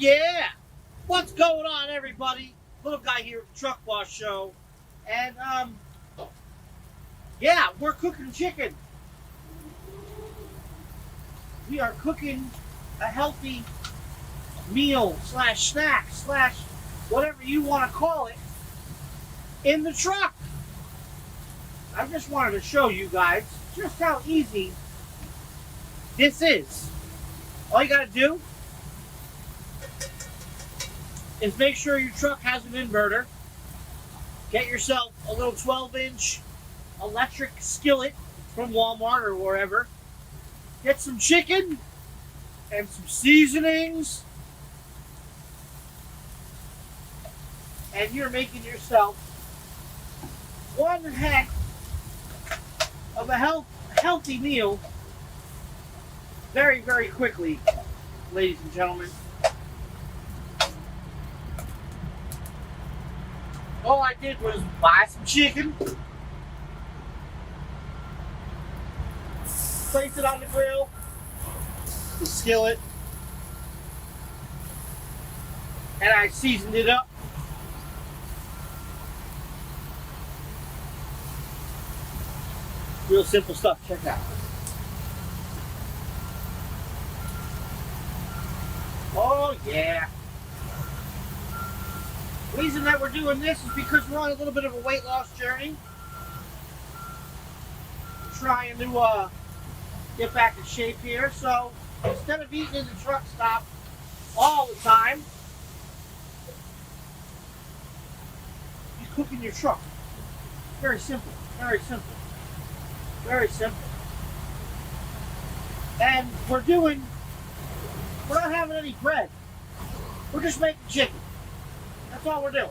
yeah! What's going on, everybody? Little guy here at the Truck Boss Show. And, yeah, we're cooking chicken. We are cooking a healthy meal slash snack slash whatever you want to call it in the truck. I just wanted to show you guys just how easy this is. All you gotta do is make sure your truck has an inverter. Get yourself a little 12-inch electric skillet from Walmart or wherever. Get some chicken and some seasonings. And you're making yourself one heck of a healthy meal very, very quickly, ladies and gentlemen. All I did was buy some chicken, place it on the grill, the skillet, and I seasoned it up. Real simple stuff, check it out. Oh yeah. The reason that we're doing this is because we're on a little bit of a weight loss journey. We're trying to get back in shape here. So instead of eating in the truck stop all the time, you cook in your truck. Very simple, very simple, very simple. And we're not having any bread. We're just making chicken. That's all we're doing.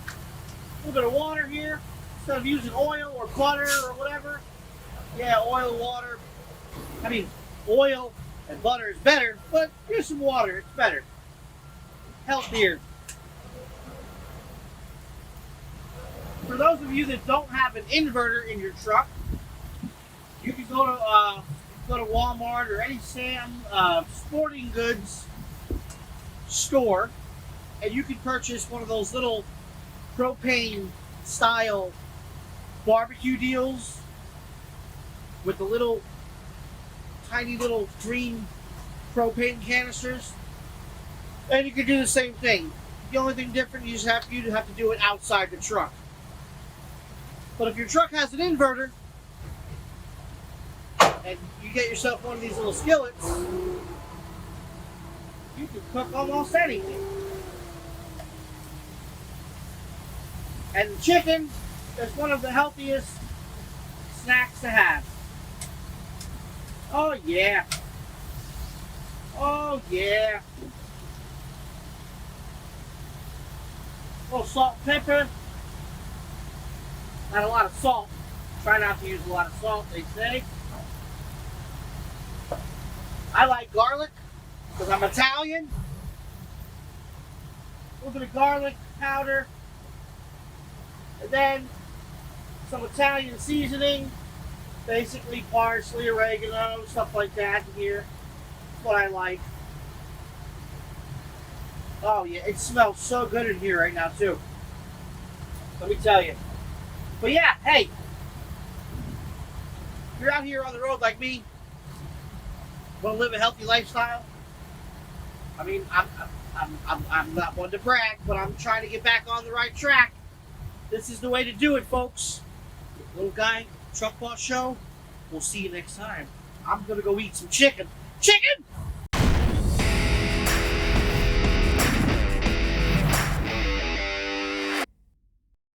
A little bit of water here. Instead of using oil or butter or whatever. Yeah, oil, water. I mean, oil and butter is better, but use some water. It's better. Healthier. For those of you that don't have an inverter in your truck, you can go to Walmart or any sporting goods store, and you can purchase one of those little propane style barbecue deals with the little tiny little green propane canisters, and you can do the same thing. The only thing different is you have to do it outside the truck. But if your truck has an inverter and you get yourself one of these little skillets, you can cook almost anything. And the chicken is one of the healthiest snacks to have. Oh yeah. Oh yeah. A little salt and pepper. Not a lot of salt. Try not to use a lot of salt, they say. I like garlic because I'm Italian. A little bit of garlic powder. And then some Italian seasoning. Basically parsley, oregano, stuff like that in here. That's what I like. Oh yeah, it smells so good in here right now too. Let me tell you. But yeah, hey. If you're out here on the road like me, want to live a healthy lifestyle? I mean, I'm not one to brag, but I'm trying to get back on the right track. This is the way to do it, folks. Little guy, Truck Boss Show. We'll see you next time. I'm gonna go eat some chicken. Chicken!